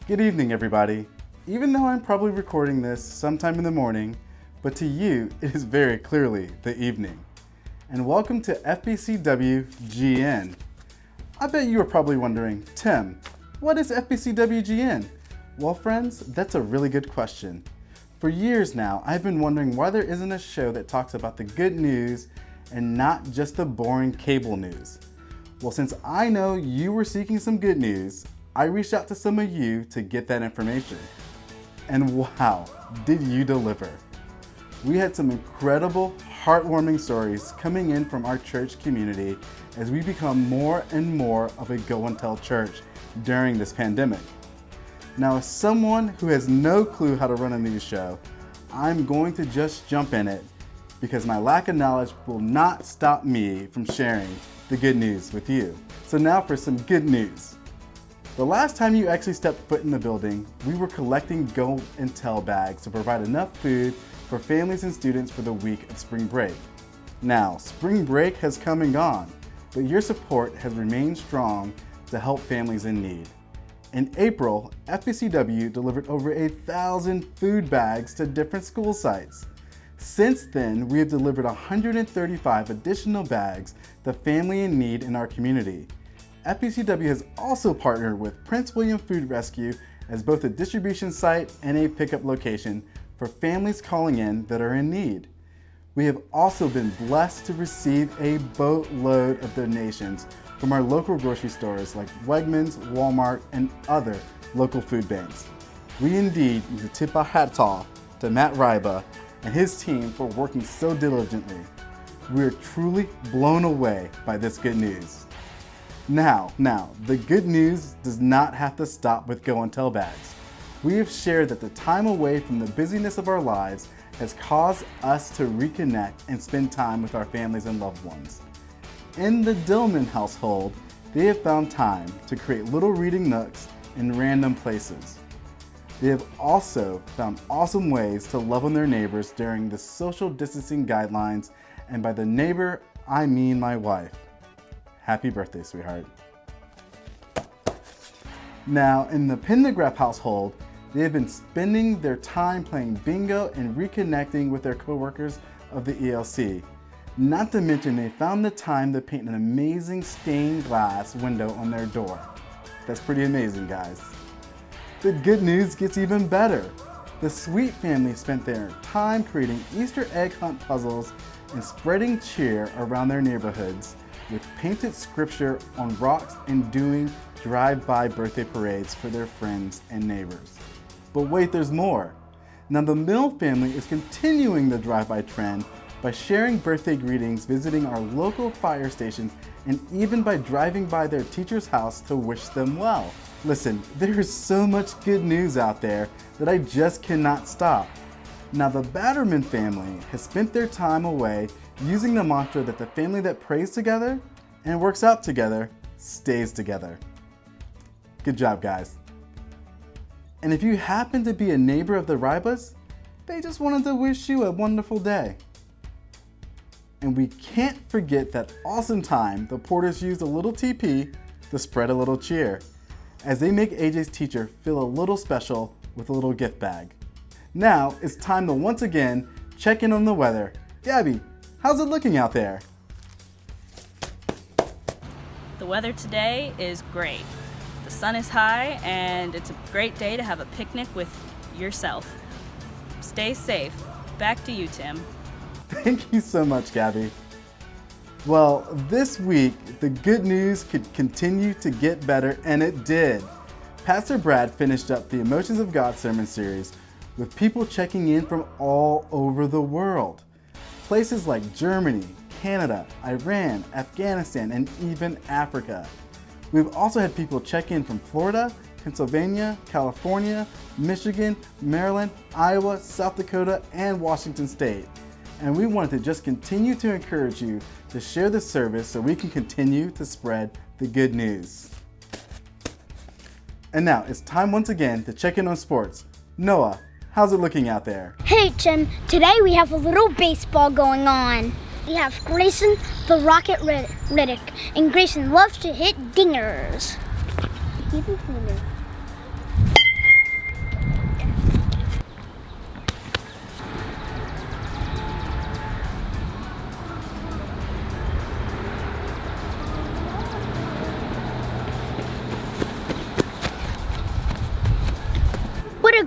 Good evening, everybody. Even though I'm probably recording this sometime in the morning, but to you, it is very clearly the evening. And welcome to FBCWGN. I bet you are probably wondering, Tim, what is FBCWGN? Well, friends, that's a really good question. For years now, I've been wondering why there isn't a show that talks about the good news and not just the boring cable news. Well, since I know you were seeking some good news, I reached out to some of you to get that information. And wow, did you deliver? We had some incredible, heartwarming stories coming in from our church community as we become more and more of a go and tell church during this pandemic. Now, as someone who has no clue how to run a news show, I'm going to just jump in it because my lack of knowledge will not stop me from sharing the good news with you. So now for some good news. The last time you actually stepped foot in the building, we were collecting go and tell bags to provide enough food for families and students for the week of spring break. Now, spring break has come and gone, but your support has remained strong to help families in need. In April, FBCW delivered over 1,000 food bags to different school sites. Since then, we have delivered 135 additional bags to family in need in our community. FBCW has also partnered with Prince William Food Rescue as both a distribution site and a pickup location for families calling in that are in need. We have also been blessed to receive a boatload of donations from our local grocery stores like Wegmans, Walmart, and other local food banks. We indeed need to tip our hats off to Matt Ryba and his team for working so diligently. We are truly blown away by this good news. Now, the good news does not have to stop with go and tell bags. We have shared that the time away from the busyness of our lives has caused us to reconnect and spend time with our families and loved ones. In the Dillman household, they have found time to create little reading nooks in random places. They have also found awesome ways to love on their neighbors during the social distancing guidelines, and by the neighbor, I mean my wife. Happy birthday, sweetheart. Now, in the Pendergraph household, they have been spending their time playing bingo and reconnecting with their coworkers of the ELC. Not to mention, they found the time to paint an amazing stained glass window on their door. That's pretty amazing, guys. The good news gets even better. The Sweet family spent their time creating Easter egg hunt puzzles and spreading cheer around their neighborhoods with painted scripture on rocks and doing drive-by birthday parades for their friends and neighbors. But wait, there's more. Now the Mill family is continuing the drive-by trend by sharing birthday greetings, visiting our local fire stations, and even by driving by their teacher's house to wish them well. Listen, there is so much good news out there that I just cannot stop. Now the Batterman family has spent their time away using the mantra that the family that prays together and works out together stays together. Good job, guys. And if you happen to be a neighbor of the Rybas, they just wanted to wish you a wonderful day. And we can't forget that awesome time the Porters used a little TP to spread a little cheer, as they make AJ's teacher feel a little special with a little gift bag. Now it's time to once again check in on the weather. Gabby, how's it looking out there? The weather today is great. The sun is high and it's a great day to have a picnic with yourself. Stay safe. Back to you, Tim. Thank you so much, Gabby. Well, this week, the good news could continue to get better, and it did. Pastor Brad finished up the Emotions of God sermon series with people checking in from all over the world. Places like Germany, Canada, Iran, Afghanistan, and even Africa. We've also had people check in from Florida, Pennsylvania, California, Michigan, Maryland, Iowa, South Dakota, and Washington State. And we wanted to just continue to encourage you to share the service so we can continue to spread the good news. And now it's time once again to check in on sports. Noah, how's it looking out there? Hey Tim, today we have a little baseball going on. We have Grayson the Rocket Riddick, and Grayson loves to hit dingers. Even cleaner.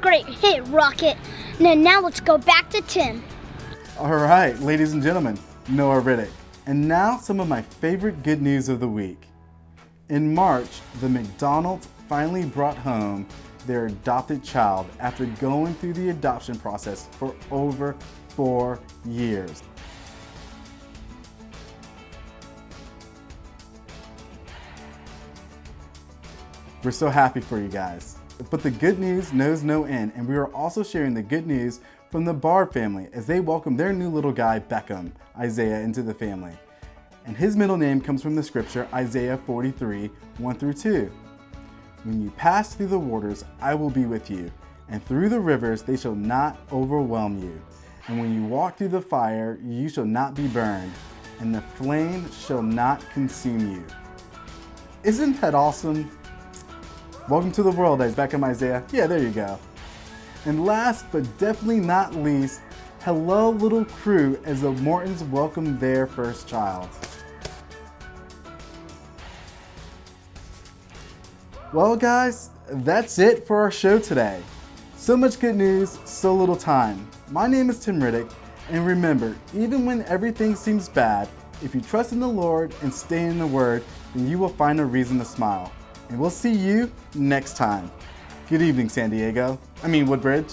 great hit, Rocket. Now let's go back to Tim. All right, ladies and gentlemen, Noah Riddick. And now some of my favorite good news of the week. In March, the McDonald's finally brought home their adopted child after going through the adoption process for over 4 years. We're so happy for you guys. But the good news knows no end, and we are also sharing the good news from the Barb family as they welcome their new little guy, Beckham, Isaiah, into the family. And his middle name comes from the scripture, Isaiah 43, 1-2. When you pass through the waters, I will be with you, and through the rivers, they shall not overwhelm you. And when you walk through the fire, you shall not be burned, and the flame shall not consume you. Isn't that awesome? Welcome to the world, Beckham, Isaiah. Yeah, there you go. And last but definitely not least, hello little crew as the Mortons welcome their first child. Well guys, that's it for our show today. So much good news, so little time. My name is Tim Riddick, and remember, even when everything seems bad, if you trust in the Lord and stay in the Word, then you will find a reason to smile. And we'll see you next time. Good evening, Woodbridge.